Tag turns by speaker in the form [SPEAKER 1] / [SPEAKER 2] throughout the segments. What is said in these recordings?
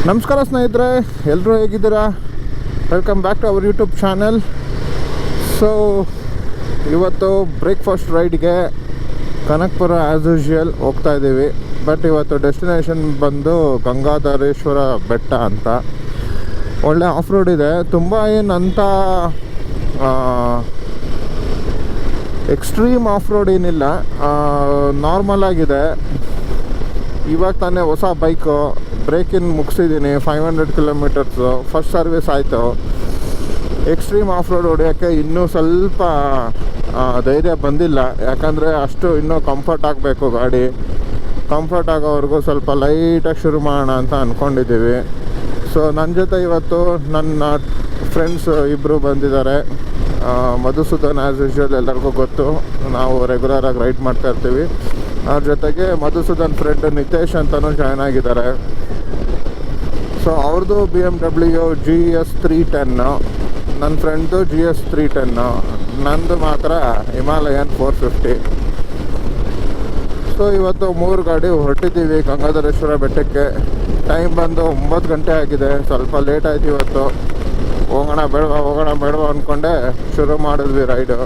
[SPEAKER 1] ನಮಸ್ಕಾರ ಸ್ನೇಹಿತರೆ, ಎಲ್ಲರೂ ಹೇಗಿದ್ದೀರಾ? Welcome back to our YouTube channel. So ಇವತ್ತು ಬ್ರೇಕ್ಫಾಸ್ಟ್ ರೈಡ್ಗೆ ಕನಕಪುರ ಆ್ಯಸ್ ಯೂಶುವಲ್ ಹೋಗ್ತಾ ಇದ್ದೀವಿ. ಬಟ್ ಇವತ್ತು ಡೆಸ್ಟಿನೇಷನ್ ಬಂದು ಗಂಗಾಧರೇಶ್ವರ ಬೆಟ್ಟ ಅಂತ. ಒಳ್ಳೆ ಆಫ್ ರೋಡ್ ಇದೆ, ತುಂಬ ಏನಂತ ಎಕ್ಸ್ಟ್ರೀಮ್ ಆಫ್ ರೋಡ್ ಏನಿಲ್ಲ, ನಾರ್ಮಲ್ ಆಗಿದೆ. ಇವಾಗ ತಾನೇ ಹೊಸ ಬೈಕು ಬ್ರೇಕಿನ್ ಮುಗಿಸಿದ್ದೀನಿ. 500 ಕಿಲೋಮೀಟರ್ಸು ಫಸ್ಟ್ ಸರ್ವಿಸ್ ಆಯಿತು. ಎಕ್ಸ್ಟ್ರೀಮ್ ಆಫ್ ರೋಡ್ ಹೊಡೆಯೋಕ್ಕೆ ಇನ್ನೂ ಸ್ವಲ್ಪ ಧೈರ್ಯ ಬಂದಿಲ್ಲ, ಯಾಕಂದರೆ ಅಷ್ಟು ಇನ್ನೂ ಕಂಫರ್ಟ್ ಆಗಬೇಕು ಗಾಡಿ. ಕಂಫರ್ಟ್ ಆಗೋವರೆಗೂ ಸ್ವಲ್ಪ ಲೈಟಾಗಿ ಶುರು ಮಾಡೋಣ ಅಂತ ಅಂದ್ಕೊಂಡಿದ್ದೀವಿ. ಸೊ ನನ್ನ ಜೊತೆ ಇವತ್ತು ನನ್ನ ಫ್ರೆಂಡ್ಸ್ ಇಬ್ಬರು ಬಂದಿದ್ದಾರೆ. ಮಧುಸೂದನ್ ಆ್ಯಸ್ ಯೂಶುವಲ್ ಎಲ್ಲರಿಗೂ ಗೊತ್ತು, ನಾವು ರೆಗ್ಯುಲರಾಗಿ ರೈಡ್ ಮಾಡ್ತಾ ಇರ್ತೀವಿ. ಅವ್ರ ಜೊತೆಗೆ ಮಧುಸೂದನ್ ಫ್ರೆಂಡ್ ನಿತೇಶ್ ಅಂತಲೂ ಜಾಯ್ನ್ ಆಗಿದ್ದಾರೆ. ಸೊ ಅವ್ರದ್ದು BMW GS 310, ನನ್ನ ಫ್ರೆಂಡ್ದು GS 310, ನಂದು ಮಾತ್ರ ಹಿಮಾಲಯನ್ 450. ಸೊ ಇವತ್ತು 3 ಗಾಡಿ ಹೊರಟಿದ್ದೀವಿ ಗಂಗಾಧರೇಶ್ವರ ಬೆಟ್ಟಕ್ಕೆ. ಟೈಮ್ ಬಂದು 9 ಗಂಟೆ ಆಗಿದೆ. ಸ್ವಲ್ಪ ಲೇಟ್ ಆಯ್ತು ಇವತ್ತು. ಹೋಗೋಣ ಬೇಡವಾ ಅಂದ್ಕೊಂಡೆ ಶುರು ಮಾಡಿದ್ವಿ ರೈಡು.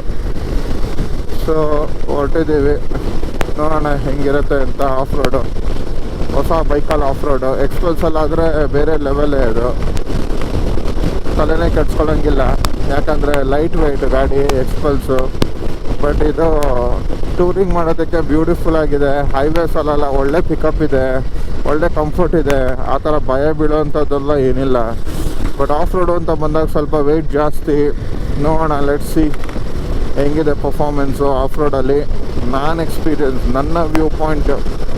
[SPEAKER 1] ಸೊ ಹೊರಟಿದ್ದೀವಿ, ನೋಡೋಣ ಹೆಂಗಿರುತ್ತೆ ಅಂತ. ಆಫ್ ರೋಡು, ಹೊಸ ಬೈಕಲ್ಲಿ ಆಫ್ ರೋಡು. ಎಕ್ಸ್ಪಲ್ಸಲ್ಲಾದರೆ ಬೇರೆ ಲೆವೆಲೇ ಅದು, ತಲೆನೇ ಕೆಡ್ಸ್ಕೊಳ್ಳೋಂಗಿಲ್ಲ, ಯಾಕಂದರೆ ಲೈಟ್ ವೆಯ್ಟ್ ಗಾಡಿ ಎಕ್ಸ್ಪಲ್ಸು. ಬಟ್ ಇದು ಟೂರಿಂಗ್ ಮಾಡೋದಕ್ಕೆ ಬ್ಯೂಟಿಫುಲ್ ಆಗಿದೆ. ಹೈವೇಸಲ್ಲೆಲ್ಲ ಒಳ್ಳೆ ಪಿಕಪ್ ಇದೆ, ಒಳ್ಳೆ ಕಂಫರ್ಟ್ ಇದೆ. ಆ ಥರ ಭಯ ಬೀಳೋವಂಥದ್ದೆಲ್ಲ ಏನಿಲ್ಲ. ಬಟ್ ಆಫ್ ರೋಡು ಅಂತ ಬಂದಾಗ ಸ್ವಲ್ಪ ವೆಯ್ಟ್ ಜಾಸ್ತಿ. ನೋಡೋಣ, ಲೆಟ್ಸ್ ಸಿ ಹೆಂಗಿದೆ ಪರ್ಫಾರ್ಮೆನ್ಸು ಆಫ್ ರೋಡಲ್ಲಿ.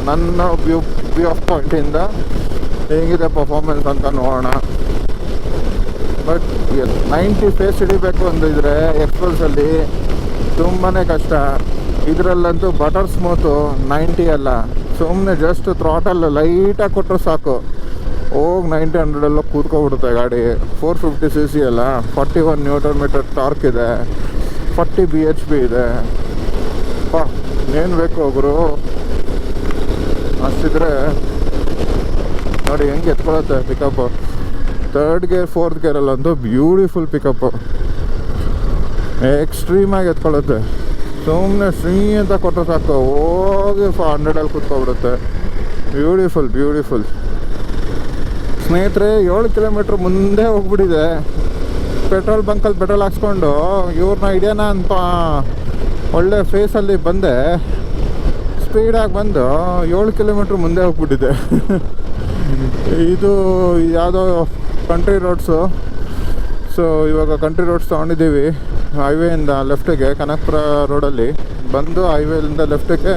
[SPEAKER 1] ನನ್ನ ವ್ಯೂ ಆಫ್ ಪಾಯಿಂಟಿಂದ ಹೇಗಿದೆ ಪರ್ಫಾರ್ಮೆನ್ಸ್ ಅಂತ ನೋಡೋಣ. ಬಟ್ 90 ಫೇಸ್ ಹಿಡಿಬೇಕು ಅಂದಿದ್ರೆ ಎಕ್ಸ್ಪಲ್ಸಲ್ಲಿ ತುಂಬಾ ಕಷ್ಟ. ಇದರಲ್ಲಂತೂ ಬಟರ್ ಸ್ಮೂತು 90 ಅಲ್ಲ, ಸುಮ್ಮನೆ ಜಸ್ಟ್ ಥ್ರಾಟಲ್ ಲೈಟಾಗಿ ಕೊಟ್ಟರೆ ಸಾಕು, ಹೋಗಿ 90-100 ಕೂತ್ಕೊಬಿಡುತ್ತೆ ಗಾಡಿ. 450cc ಅಲ್ಲ, 41 Nm ಟಾರ್ಕ್ ಇದೆ, 40 bhp ಇದೆ. ಏನು ಬೇಕು ಗುರು, ಅಷ್ಟಿದ್ರೆ ನೋಡಿ ಹೆಂಗೆ ಎತ್ಕೊಳತ್ತೆ ಪಿಕಪ್ಪು. 3rd ಗೇರ್ 4th ಗೇರಲ್ಲಂತೂ ಬ್ಯೂಟಿಫುಲ್ ಪಿಕಪ್ಪು, ಎಕ್ಸ್ಟ್ರೀಮಾಗಿ ಎತ್ಕೊಳುತ್ತೆ. ಸುಮ್ಮನೆ ಶ್ರೀ ಅಂತ ಕೊಟ್ಟರೆ ಸಾಕು, ಹೋಗಿ 100 ಕೂತ್ಕೊಬಿಡುತ್ತೆ. ಬ್ಯೂಟಿಫುಲ್ ಸ್ನೇಹಿತರೆ. 7 ಕಿಲೋಮೀಟ್ರ್ ಮುಂದೆ ಹೋಗ್ಬಿಟ್ಟಿದೆ. ಪೆಟ್ರೋಲ್ ಬಂಕಲ್ಲಿ ಪೆಟ್ರೋಲ್ ಹಾಕ್ಸ್ಕೊಂಡು ಇವ್ರನ್ನ ಹಿಡಿಯೋಣ ಅಂತ ಒಳ್ಳೆ ಫೇಸಲ್ಲಿ ಬಂದೆ. ಸ್ಪೀಡಾಗಿ ಬಂದು 7 ಕಿಲೋಮೀಟ್ರ್ ಮುಂದೆ ಹೋಗ್ಬಿಟ್ಟಿದೆ. ಇದು ಯಾವುದೋ ಕಂಟ್ರಿ ರೋಡ್ಸು. ಸೊ ಇವಾಗ ಕಂಟ್ರಿ ರೋಡ್ಸ್ ತೊಗೊಂಡಿದ್ದೀವಿ. ಹೈವೇಯಿಂದ ಲೆಫ್ಟಿಗೆ ಕನಕಪುರ ರೋಡಲ್ಲಿ ಬಂದು ಹೈವೇಯಿಂದ ಲೆಫ್ಟಿಗೆ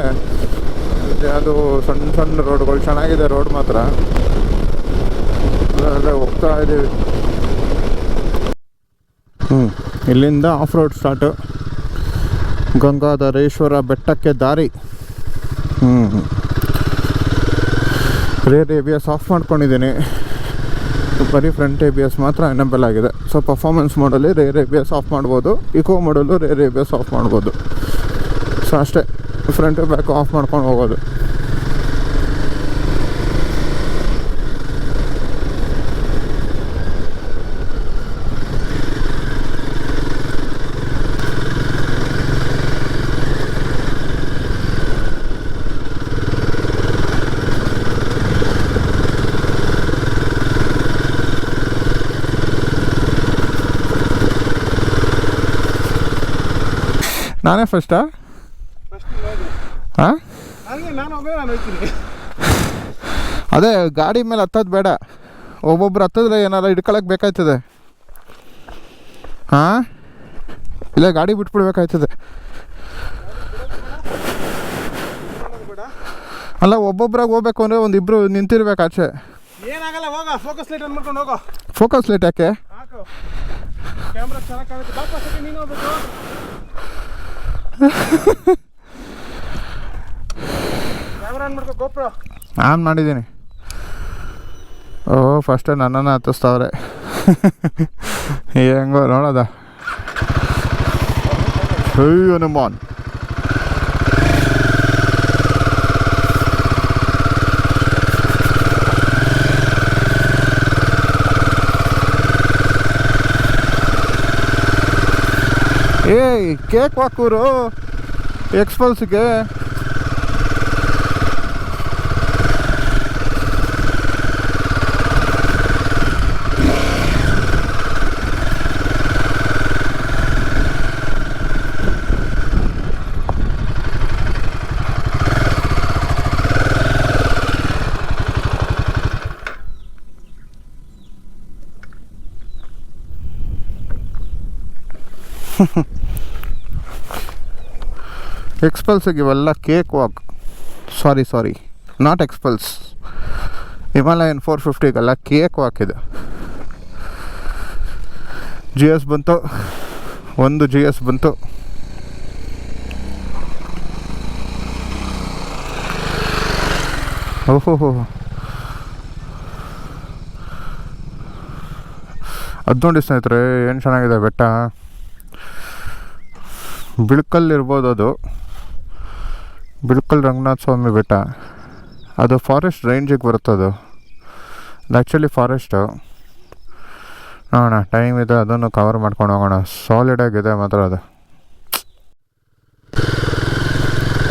[SPEAKER 1] ಅದು ಸಣ್ಣ ರೋಡ್ಗಳು ಚೆನ್ನಾಗಿದೆ. ರೋಡ್ ಮಾತ್ರ ಅಲ್ಲೇ ಹೋಗ್ತಾ ಇದ್ದೀವಿ. ಇಲ್ಲಿಂದ ಆಫ್ ರೋಡ್ ಸ್ಟಾರ್ಟು, ಗಂಗಾಧರೇಶ್ವರ ಬೆಟ್ಟಕ್ಕೆ ದಾರಿ. ರೇರ್ ABS ಆಫ್ ಮಾಡ್ಕೊಂಡಿದ್ದೀನಿ, ಬರೀ ಫ್ರಂಟ್ ABS ಮಾತ್ರ ಎನೇಬಲ್ ಆಗಿದೆ. ಸೊ ಪರ್ಫಾರ್ಮೆನ್ಸ್ ಮೋಡಲ್ಲಿ ರೇರ್ ABS ಆಫ್ ಮಾಡ್ಬೋದು, ಇಕೋ ಮೋಡಲ್ಲೂ ರೇರ್ ABS ಆಫ್ ಮಾಡ್ಬೋದು. ಸೊ ಅಷ್ಟೇ, ಫ್ರಂಟು ಬ್ಯಾಕು ಆಫ್ ಮಾಡ್ಕೊಂಡು ಹೋಗೋದು. ನಾನೇ ಫಸ್ಟಾ? ಹಾಂ, ಅದೇ ಗಾಡಿ ಮೇಲೆ ಹತ್ತೋದು ಬೇಡ, ಒಬ್ಬೊಬ್ರು ಹತ್ತಿದ್ರೆ ಏನಾರ ಹಿಡ್ಕೊಳಕ್ಕೆ ಬೇಕಾಯ್ತದೆ. ಹಾಂ, ಇಲ್ಲ ಗಾಡಿ ಬಿಟ್ಬಿಡ್ಬೇಕಾಯ್ತದೆ. ಅಲ್ಲ, ಒಬ್ಬೊಬ್ರಾಗ ಹೋಗ್ಬೇಕು ಅಂದರೆ ಒಂದಿಬ್ರು ನಿಂತಿರ್ಬೇಕು ಆಚೆ.
[SPEAKER 2] ಏನಾಗಲ್ಲ, ಹೋಗ ಫೋಕಸ್ ಲೈಟ್ ಆನ್ ಮಾಡ್ಕೊಂಡು ಹೋಗೋ.
[SPEAKER 1] ಫೋಕಸ್ ಲೈಟ್ ಯಾಕೆ?
[SPEAKER 2] ಕ್ಯಾಮ್ರಾ ಚೆನ್ನಾಗಿ ಕಾಣುತ್ತೆ. ಬಾಪ ನೀನು ಹೋಗ್ಬೇಕು. ಕ್ಯಾಮ್ರಾ ಆನ್ ಮಾಡ್ಕೋ, ಗೋಪ್ರೋ
[SPEAKER 1] ಆನ್ ಮಾಡಿದ್ದೀನಿ. ಓ, ಫಸ್ಟೇ ನನ್ನನ್ನು ಹತ್ತಿಸ್ತಾವ್ರೆ. ಹೆಂಗೋ ನೋಡೋದ. ಹನುಮಾನ್ ಏಯ್ ಕೇಕ್ ವಾಕೂರು ಎಕ್ಸ್ಪಲ್ಸ್ಗೆ. ಎಕ್ಸ್ಪಲ್ಸಿಗೆ ಇವೆಲ್ಲ cakewalk. Sorry not Xpulse, Himalayan 450ಗೆಲ್ಲ ಕೇಕ್ ವಾಕ್ ಇದೆ. GS ಬಂತು, ಒಂದು GS ಬಂತು. ಓಹೋ ಅದು ನೋಡಿ ಸ್ನೇಹಿತರೆ, ಏನು ಚೆನ್ನಾಗಿದೆ ಬೆಟ್ಟ. ಬಿಳ್ಕಲ್ಲಿರ್ಬೋದು, ಅದು ಬಿಳ್ಕಲ್ ರಂಗನಾಥ ಸ್ವಾಮಿ ಬೆಟ್ಟ. ಅದು ಫಾರೆಸ್ಟ್ ರೇಂಜಿಗೆ ಬರುತ್ತದು. ಅದು ಆ್ಯಕ್ಚುಲಿ ಫಾರೆಸ್ಟು. ನೋಡೋಣ, ಟೈಮ್ ಇದೆ, ಅದನ್ನು ಕವರ್ ಮಾಡ್ಕೊಂಡು ಹೋಗೋಣ. ಸಾಲಿಡಾಗಿದೆ ಮಾತ್ರ ಅದು.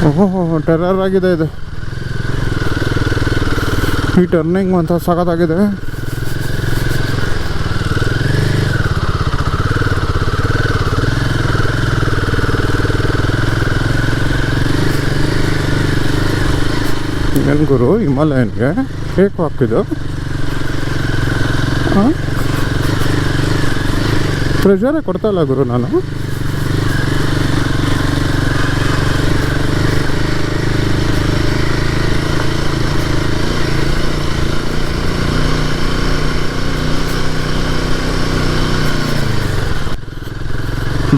[SPEAKER 1] ಓಹೋ ಟೆರರ್ ಆಗಿದೆ ಇದು. ಈ ಟರ್ನಿಂಗ್ ಅಂತ ಸಖತ್ತಾಗಿದೆ. ಏನು ಗುರು, ಹಿಮಾಲಯನ್ಗೆ ಕೇಕ್ ಹಾಕಿದ್ದು ಪ್ರೆಷರೇ ಕೊಡ್ತಾಯಿಲ್ಲ ಗುರು ನಾನು.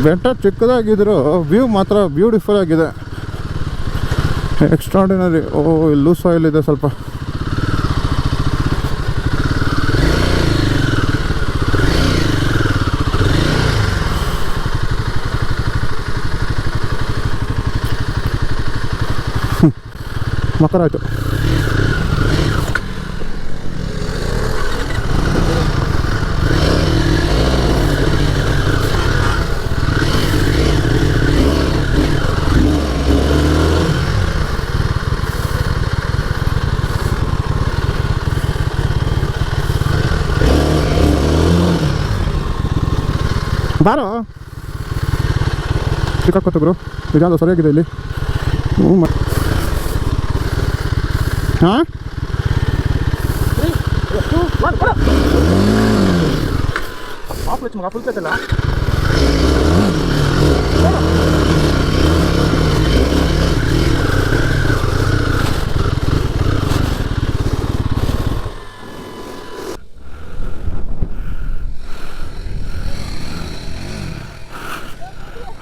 [SPEAKER 1] ಬೆಟ್ಟ ಚಿಕ್ಕದಾಗಿದ್ರು ವ್ಯೂ ಮಾತ್ರ ಬ್ಯೂಟಿಫುಲ್ ಆಗಿದೆ. ಎಕ್ಸ್ಟ್ರಾರ್ಡಿನರಿ. ಓ, ಇಲ್ಲೂ ಸಾಯಿಲ್ ಇದೆ ಸ್ವಲ್ಪ. ಮಕರ ಆಯಿತು. ಬಾರೋ ಸಿಕ್ಕಾಕೋತ ಗುರು, ನಿಜಾದ ಸರಿಯಾಗಿದೆ ಇಲ್ಲಿ. ಹಾಂ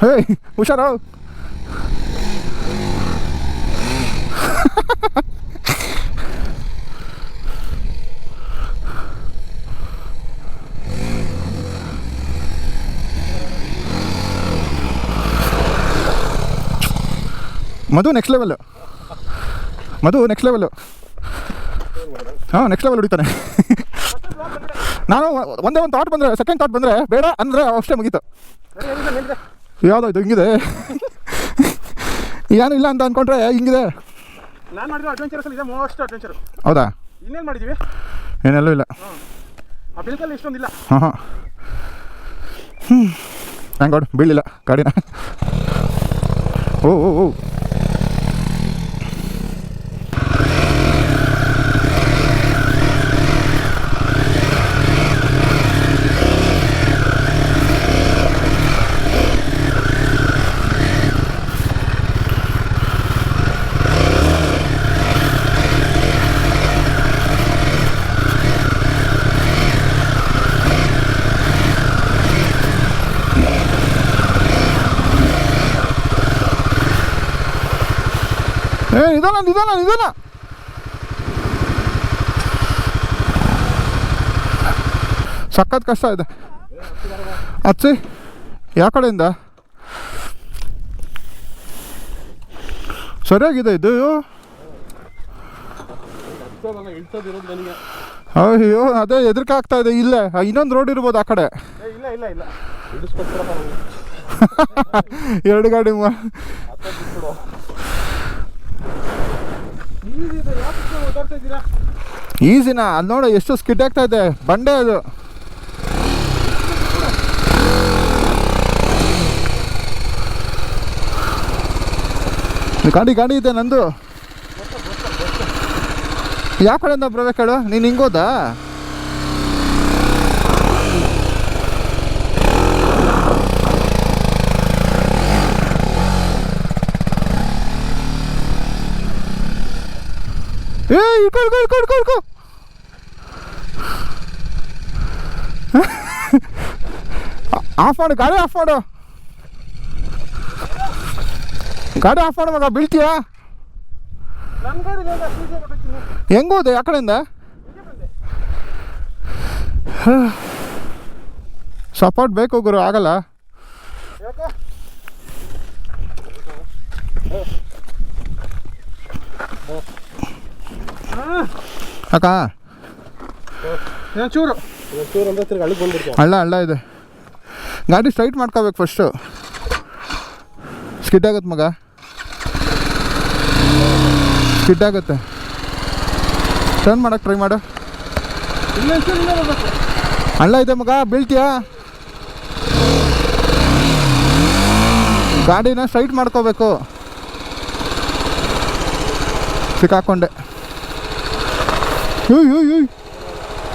[SPEAKER 1] ಹೇ ಹುಷಾರು. ಮಧು ನೆಕ್ಸ್ಟ್ ಲೆವೆಲ್. Next level. ಹಾಂ, ನೆಕ್ಸ್ಟ್ ಲೆವೆಲ್ ಹೊಡಿತಾನೆ. ನಾನು ಒಂದೇ ಒಂದು ಥಾಟ್ ಬಂದರೆ, ಸೆಕೆಂಡ್ ಥಾಟ್ ಬಂದರೆ ಬೇಡ ಅಂದರೆ ಅಷ್ಟೇ ಮುಗೀತು. ಯಾವುದೋ ಇದು ಹಿಂಗಿದೆ. ಏನೂ ಇಲ್ಲ ಅಂತ ಅಂದ್ಕೊಂಡ್ರೆ ಹಿಂಗಿದೆ.
[SPEAKER 2] ನಾನು ಮಾಡಿರೋ ಅಡ್ವೆಂಚರ್ಸಲ್ಲಿ ಇದೆ ಮೋಸ್ಟ್ ಅಡ್ವೆಂಚರ್.
[SPEAKER 1] ಹೌದಾ?
[SPEAKER 2] ಇನ್ನೇನು ಮಾಡಿದ್ದೀವಿ?
[SPEAKER 1] ಏನೆಲ್ಲೂ ಇಲ್ಲ.
[SPEAKER 2] ಆ ಬಿಲ್ಕಲ್ಲಿ ಇಷ್ಟೊಂದಿಲ್ಲ.
[SPEAKER 1] ಹಾಂ ಥ್ಯಾಂಕ್ ಗಾಡ್ ಬೀಳಿಲ್ಲ ಗಾಡಿನ. ಓ ನಿಧಾನ. ಸಖತ್ ಕಷ್ಟ ಇದೆ. ಅಚ್ಚಿ ಯಾವ ಕಡೆಯಿಂದ ಸರಿಯಾಗಿದೆ ಇದು. ಅಯ್ಯೋ ಅದೇ ಹೆದರಿಕೆ ಆಗ್ತಾ ಇದೆ. ಇಲ್ಲೇ ಇನ್ನೊಂದು ರೋಡ್ ಇರ್ಬೋದು ಆ ಕಡೆ.
[SPEAKER 2] ಇಲ್ಲ
[SPEAKER 1] ಎರಡು ಗಾಡಿ
[SPEAKER 2] ಓದಾಡ್ತಾ ಇದ್ದೀರಾ?
[SPEAKER 1] ಈಸಿನ ಅದು ನೋಡು ಎಷ್ಟು ಸ್ಕಿಡ್ ಆಗ್ತಾ ಇದೆ, ಬಂಡೆ ಅದು. ಗಾಡಿ ಗಾಡಿ ಇದೆ ನಂದು. ಯಾವ ಕಡೆಯಿಂದ ಬರ್ಬೇಕು ಹೇಳು? ನೀನು ಹಿಂಗೋದಾ? ಏ ಇಡ್ಕೊ ಆಫ್ ಮಾಡು ಗಾಡಿ, ಆಫ್ ಮಾಡು ಗಾಡಿ, ಆಫ್ ಮಾಡು ಮಗ, ಬೀಳ್ತೀಯಾ?
[SPEAKER 2] ನನ್ನ ಗಾಡಿ
[SPEAKER 1] ಹೆಂಗೋದೆ ಆ ಕಡೆಯಿಂದ? ಸಪೋರ್ಟ್ ಬೇಕು ಗುರು, ಆಗಲ್ಲ. ಅಕ್ಕ
[SPEAKER 2] ಚೂರು ಅಂದ್ರೆ ತಿರ್ಗಿ ಹಳ್ಳಿಗೆ ಬಂದ್ಬಿಡ್ತು.
[SPEAKER 1] ಹಳ್ಳ ಇದೆ. ಗಾಡಿ ಸ್ಟ್ರೈಟ್ ಮಾಡ್ಕೋಬೇಕು ಫಸ್ಟು. ಸ್ಕಿಡ್ ಆಗುತ್ತೆ ಮಗ, ಸ್ಕಿಡ್ ಆಗುತ್ತೆ. ಟರ್ನ್ ಮಾಡೋಕ್ಕೆ ಟ್ರೈ ಮಾಡು. ಹಳ್ಳ ಇದೆ ಮಗ, ಬೀಳ್ತೀಯಾ? ಗಾಡಿನ ಸ್ಟ್ರೈಟ್ ಮಾಡ್ಕೋಬೇಕು. ಸಿಕ್ಕಾಕೊಂಡೆ.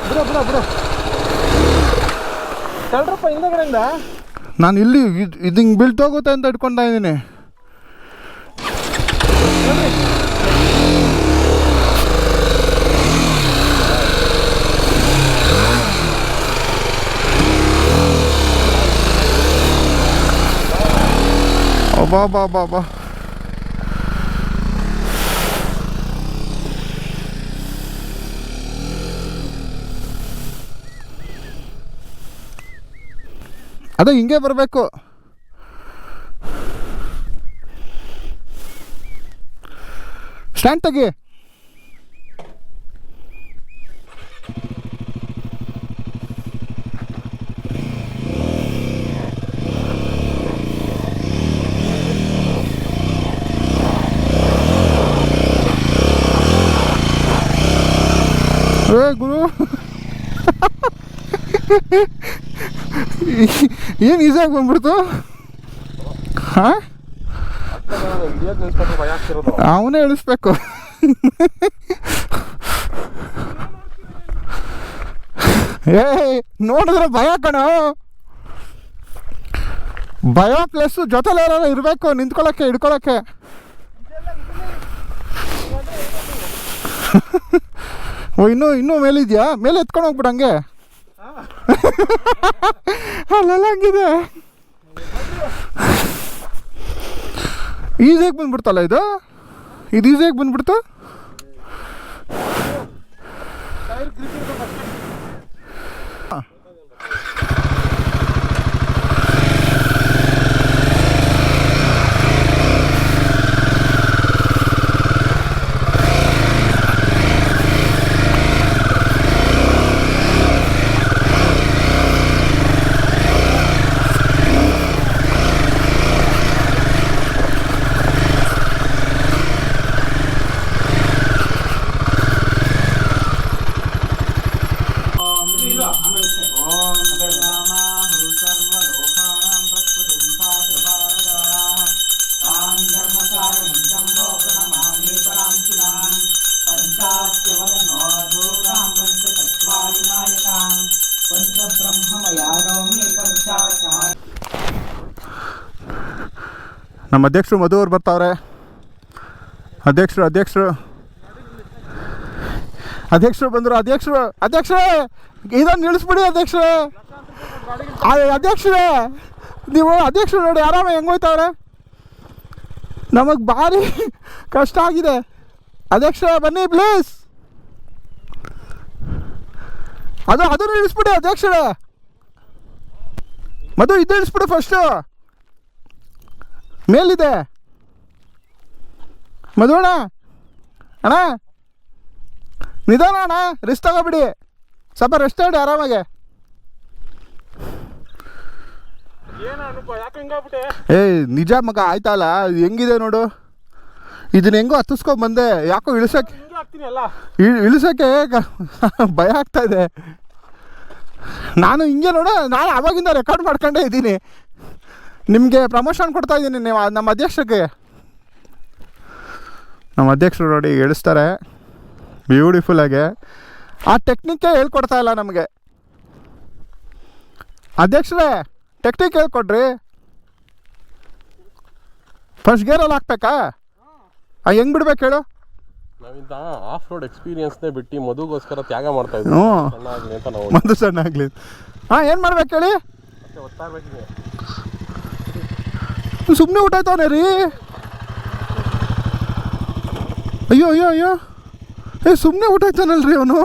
[SPEAKER 2] ಬಿಡು ತಳ್ರಪ್ಪ ಹಿಂದಗಡೆಯಿಂದ.
[SPEAKER 1] ನಾನು ಇಲ್ಲಿ ಇದು ಹಿಂಗೆ ಬೀಳ್ತೋಗುತ್ತೆ ಅಂತ ಇಟ್ಕೊತಾ ಇದ್ದೀನಿ. ಬಾ ಅದೇ ಹಿಂಗೆ ಬರಬೇಕು. ಸ್ಟ್ಯಾಂಡ್ ತೆಗಿ. ಗುರು ಏನು ಈಸಿಯಾಗಿ ಬಂದ್ಬಿಡ್ತು. ಹಾಂ, ಅವನೇ ಇಳಿಸ್ಬೇಕು. ಏ ನೋಡಿದ್ರೆ ಭಯ ಕಣೋ, ಭಯ ಪ್ಲಸ್ ಜೊತೆಲಿ ಯಾರು ಇರಬೇಕು, ನಿಂತ್ಕೊಳ್ಳೋಕ್ಕೆ ಹಿಡ್ಕೊಳ್ಳೋಕ್ಕೆ. ಓ ಇನ್ನೂ ಮೇಲಿದ್ಯಾ? ಮೇಲೆ ಎತ್ಕೊಂಡು ಹೋಗ್ಬಿಡು ಹಂಗೆ. ಅಲ್ಲೆಲ್ಲ ಹಂಗಿದೆ. ಈಸಿಯಾಗಿ ಬಂದ್ಬಿಡ್ತಲ್ಲ ಇದು ಈಸಿಯಾಗಿ ಬಂದ್ಬಿಡ್ತು. ನಮ್ಮ ಅಧ್ಯಕ್ಷರು ಮಧು ಅವ್ರು ಬರ್ತಾವ್ರೆ. ಅಧ್ಯಕ್ಷರು ಬಂದರು. ಅಧ್ಯಕ್ಷರೇ ಇದನ್ನು ನಿಲ್ಲಿಸ್ಬಿಡಿ ಅಧ್ಯಕ್ಷರೇ. ನೀವು ಅಧ್ಯಕ್ಷರು ನೋಡಿ ಆರಾಮ ಹೆಂಗೆ ಹೋಯ್ತವ್ರೆ. ನಮಗೆ ಭಾರಿ ಕಷ್ಟ ಆಗಿದೆ. ಅಧ್ಯಕ್ಷರೇ ಬನ್ನಿ ಪ್ಲೀಸ್. ಅದನ್ನು ನಿಲ್ಲಿಸ್ಬಿಡಿ ಅಧ್ಯಕ್ಷರೇ. ಮಧು ಇದು ಇಳಿಸ್ಬಿಡು ಫಸ್ಟು, ಮೇಲಿದೆ. ಮಧು ಅಣ್ಣ ನಿಧಾನ ಅಣ್ಣ, ರಿಸ್ಕ್ ತಗೋಬಿಡಿ, ಸ್ವಲ್ಪ ರೆಸ್ಟ್ ಮಾಡಿ ಆರಾಮಾಗೆ.
[SPEAKER 2] ಏನು ಅನುಕೋ ಯಾಕೆ ಹಿಂಗಾಗ್ಬಿಟ್ಟೆ?
[SPEAKER 1] ಏಯ್ ನಿಜ ಮಗ ಆಯ್ತಲ್ಲ, ಇದು ಹೆಂಗಿದೆ ನೋಡು. ಇದನ್ನ ಹೆಂಗೋ ಹತ್ತಿಸ್ಕೊಂಡ್ ಬಂದೆ, ಯಾಕೋ ಇಳಿಸೋಕ್ಕೆ
[SPEAKER 2] ಹಿಂಗೆ ಹಾಕ್ತೀನಿ ಅಲ್ಲ.
[SPEAKER 1] ಇಳಿಸೋಕ್ಕೆ ಭಯ ಆಗ್ತಾ ಇದೆ. ನಾನು ಹಿಂಗೆ ನೋಡು, ನಾನು ಅವಾಗಿಂದ ರೆಕಾರ್ಡ್ ಮಾಡ್ಕೊಂಡೇ ಇದ್ದೀನಿ. ನಿಮಗೆ ಪ್ರಮೋಷನ್ ಕೊಡ್ತಾ ಇದ್ದೀನಿ. ನೀವು ನಮ್ಮ ಅಧ್ಯಕ್ಷರಿಗೆ, ನಮ್ಮ ಅಧ್ಯಕ್ಷರು ನೋಡಿ ಇಳಿಸ್ತಾರೆ ಬ್ಯೂಟಿಫುಲ್ಲಾಗೆ. ಆ ಟೆಕ್ನಿಕ್ಕೇ ಹೇಳ್ಕೊಡ್ತಾ ಇಲ್ಲ ನಮಗೆ. ಅಧ್ಯಕ್ಷರೇ ಟೆಕ್ನಿಕ್ ಹೇಳ್ಕೊಡ್ರಿ. ಫಸ್ಟ್ ಗೇರಲ್ಲಿ ಹಾಕ್ಬೇಕಾ? ಹೆಂಗೆ ಬಿಡ್ಬೇಕು ಹೇಳು?
[SPEAKER 2] ನಾವಿಂದ ಆಫ್ ರೋಡ್ ಎಕ್ಸ್ಪೀರಿಯನ್ಸ್ನೇ ಬಿಟ್ಟು ಮದುಗೋಸ್ಕರ ತ್ಯಾಗ ಮಾಡ್ತಾ ಇದ್ವಿ. ಸಣ್ಣ ಆಗಲಿ ಅಂತ ನಾವು.
[SPEAKER 1] ಮದು ಸಣ್ಣ ಆಗಲಿ. ಹಾಂ, ಏನು ಮಾಡ್ಬೇಕು ಹೇಳಿ?
[SPEAKER 2] ಮತ್ತೆ ಒತ್ತಾಗಬೇಕಿದೆ.
[SPEAKER 1] ಸುಮ್ಮನೆ ಊಟಾಯ್ತವನೇ ರೀ. ಅಯ್ಯೋ ಅಯ್ಯೋ ಅಯ್ಯೋ, ಸುಮ್ಮನೆ ಊಟಾಯ್ತಾನಲ್ರಿ ಅವನು.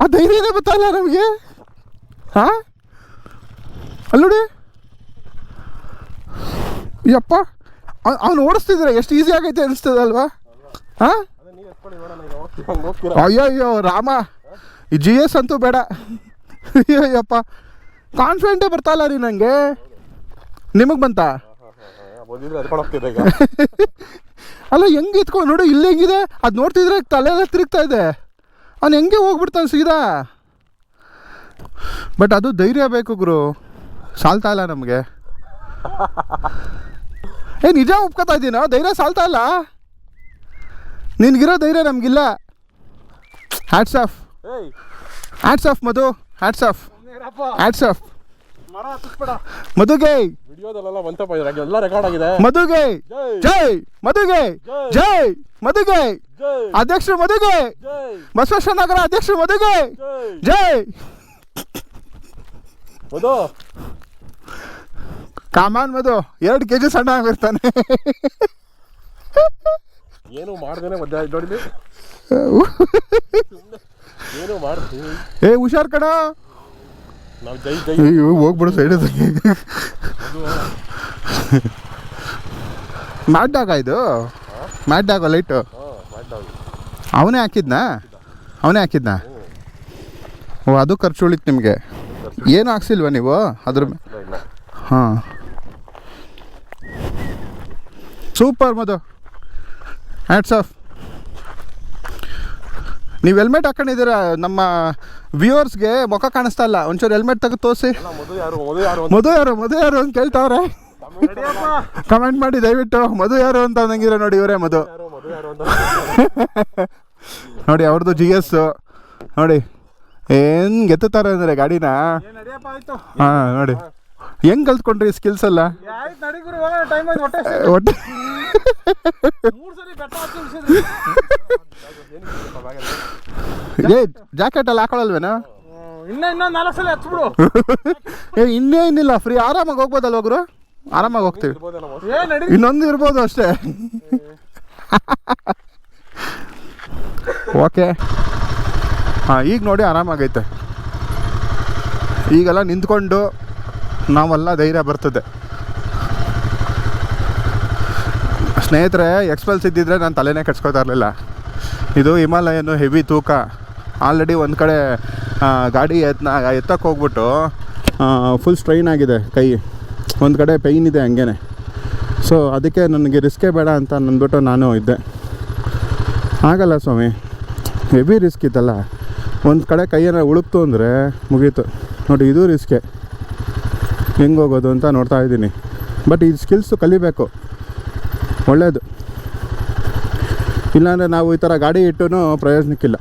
[SPEAKER 1] ಆ ಧೈರ್ಯನೇ ಗೊತ್ತಾಯಿಲ್ಲ ನಮಗೆ. ಹಾಂ, ಅಲ್ಲೋಡಿ ಯಪ್ಪ, ಅವನು ಓಡಿಸ್ತಿದ್ರೆ ಎಷ್ಟು ಈಸಿ ಆಗೈತೆ ಅನಿಸ್ತದಲ್ವಾ? ಹಾಂ, ಅಯ್ಯೋ ಅಯ್ಯೋ ರಾಮ, ಈ GS ಅಂತೂ ಬೇಡ. ಅಯ್ಯೋ ಅಯ್ಯಪ್ಪ, ಕಾನ್ಫಿಡೆಂಟೇ ಬರ್ತಾಯಿಲ್ಲ ರೀ ನನಗೆ. ನಿಮಗೆ ಬಂತಾ? ಅಲ್ಲ ಹೆಂಗೆ ಇತ್ಕೊಂಡು ನೋಡು, ಇಲ್ಲಿ ಹೆಂಗಿದೆ ಅದು ನೋಡ್ತಿದ್ರೆ ತಲೆಯೆಲ್ಲ ತಿರುಗ್ತಾ ಇದೆ. ಅವ್ನು ಹೆಂಗೆ ಹೋಗ್ಬಿಡ್ತಾನೆ ಸೀದಾ. ಬಟ್ ಅದು ಧೈರ್ಯ ಬೇಕು ಗುರು, ಸಾಲ್ತಾ ಇಲ್ಲ ನಮಗೆ. ನಿಜ ಒಪ್ಕೋತಾ ಇದ್ದೀನೋ, ಧೈರ್ಯ ಸಾಲ್ತಾ ಇಲ್ಲ. ನಿನಗಿರೋ ಧೈರ್ಯ ನಮಗಿಲ್ಲ. ಹ್ಯಾಟ್ಸ್ ಆಫ್, ಹ್ಯಾಟ್ಸ್ ಆಫ್ ಮಧು, ಹ್ಯಾಟ್ಸ್ ಆಫ್, ಹ್ಯಾಟ್ಸ್ ಆಫ್ ಮಧುಗೆ.
[SPEAKER 2] ವಿಡಿಯೋದಲ್ಲೆಲ್ಲ ಬಂತಪ್ಪ, ಎಲ್ಲ ರೆಕಾರ್ಡ್ ಆಗಿದೆ.
[SPEAKER 1] ಮಧುಗೆ ಜೈ, ಮಧುಗೆ ಜೈ, ಮಧುಗೆ ಅಧ್ಯಕ್ಷರು, ಮಧುಗೆ ಬಸವೇಶ್ವರ ನಗರ ಅಧ್ಯಕ್ಷರು, ಮಧುಗೆ ಜೈ.
[SPEAKER 2] ಮಧು
[SPEAKER 1] ಕಾಮಾನ್ ಮಧು 2 kg ಸಣ್ಣ ಆಗಿರ್ತಾನೆ.
[SPEAKER 2] ಏನು ಮಾಡ್ದೇನೆ ಮಧ್ಯ ನೋಡಿದ್ವಿ. ಏನು ಮಾಡ್ತೀವಿ.
[SPEAKER 1] ಹುಷಾರ್ ಕಣ.
[SPEAKER 2] ನಾವು ಜೈ ಜೈ
[SPEAKER 1] ಹೋಗ್ಬಿಡು ಸೈಡ್. ಮ್ಯಾಟ್ ಡಾಗ ಇದು, ಮ್ಯಾಟ್ ಡಾಗ ಲೈಟು ಅವನೇ ಹಾಕಿದ್ನಾ? ಓ, ಅದು ಖರ್ಚು ಉಳಿತು ನಿಮಗೆ. ಏನು ಹಾಕ್ಸಿಲ್ವಾ ನೀವು ಅದ್ರ? ಹಾಂ, ಸೂಪರ್ ಮಧು, ಹ್ಯಾಟ್ಸ್ ಆಫ್. ನೀವು ಹೆಲ್ಮೆಟ್ ಹಾಕೊಂಡಿದ್ದೀರಾ, ನಮ್ಮ ವ್ಯೂವರ್ಸ್ಗೆ ಮುಖ ಕಾಣಿಸ್ತಾ ಇಲ್ಲ. ಒಂಚೂರು ಹೆಲ್ಮೆಟ್ ತೆಗೆದು ತೋರಿಸಿ. ಮಧು ಯಾರು ಅಂತ ಕೇಳ್ತಾವ್ರೆ. ಕಮೆಂಟ್ ಮಾಡಿ ದಯವಿಟ್ಟು. ಮಧು ಯಾರು ಅಂತ ನಂಗಿರೋ ನೋಡಿ, ಇವರೇ ಮಧು. ನೋಡಿ ಅವ್ರದ್ದು GS ನೋಡಿ ಹೆಂಗೆ ಎತ್ತುತ್ತಾರೆ ಅಂದರೆ ಗಾಡಿನ. ಹಾಂ ನೋಡಿ ಹೆಂಗೆ ಕಲ್ತ್ಕೊಂಡ್ರಿ ಸ್ಕಿಲ್ಸ್ ಎಲ್ಲ. ಒಟ್ಟೆ ಜಾಕೆಟ್ ಎಲ್ಲ ಹಾಕೊಳ್ಳಲ್ವೇನೋ? ಇನ್ನೇನಿಲ್ಲ, ಫ್ರೀ ಆರಾಮಾಗಿ ಹೋಗ್ಬೋದಲ್ಲ ಹೋಗ್ರು, ಆರಾಮಾಗಿ ಹೋಗ್ತೀವಿ. ಇನ್ನೊಂದು ಇರ್ಬೋದು ಅಷ್ಟೇ. ಓಕೆ, ಹಾಂ ಈಗ ನೋಡಿ ಆರಾಮಾಗೈತೆ. ಈಗೆಲ್ಲ ನಿಂತ್ಕೊಂಡು ನಾವೆಲ್ಲ ಧೈರ್ಯ ಬರ್ತದೆ. ಸ್ನೇಹಿತರೆ, ಎಕ್ಸ್ಪಲ್ಸ್ ಇದ್ದಿದ್ರೆ ನಾನು ತಲೆನೇ ಕೆಡ್ಸ್ಕೊತಾ ಇರಲಿಲ್ಲ. ಇದು ಹಿಮಾಲಯನು ಹೆವಿ ತೂಕ. ಆಲ್ರೆಡಿ ಒಂದು ಕಡೆ ಗಾಡಿ ಎತ್ತಕ್ಕೆ ಹೋಗ್ಬಿಟ್ಟು ಫುಲ್ ಸ್ಟ್ರೈನ್ ಆಗಿದೆ ಕೈ, ಒಂದು ಕಡೆ ಪೈನ್ ಇದೆ ಹಂಗೇ. ಸೊ ಅದಕ್ಕೆ ನನಗೆ ರಿಸ್ಕೇ ಬೇಡ ಅಂತ ಅಂದ್ಬಿಟ್ಟು ನಾನು ಇದ್ದೆ. ಆಗಲ್ಲ ಸ್ವಾಮಿ, ಹೆವಿ ರಿಸ್ಕ್ ಇತ್ತಲ್ಲ. ಒಂದು ಕಡೆ ಕೈಯನ್ನು ಉಳುಕ್ತು ಅಂದರೆ ಮುಗೀತು ನೋಡಿ. ಇದು ರಿಸ್ಕೆ, ಹೆಂಗೆ ಹೋಗೋದು ಅಂತ ನೋಡ್ತಾ ಇದ್ದೀನಿ. ಬಟ್ ಈ ಸ್ಕಿಲ್ಸು ಕಲಿಬೇಕು, ಒಳ್ಳೆಯದು. ಇಲ್ಲಾಂದರೆ ನಾವು ಈ ಥರ ಗಾಡಿ ಇಟ್ಟೂ ಪ್ರಯೋಜನಕ್ಕಿಲ್ಲ.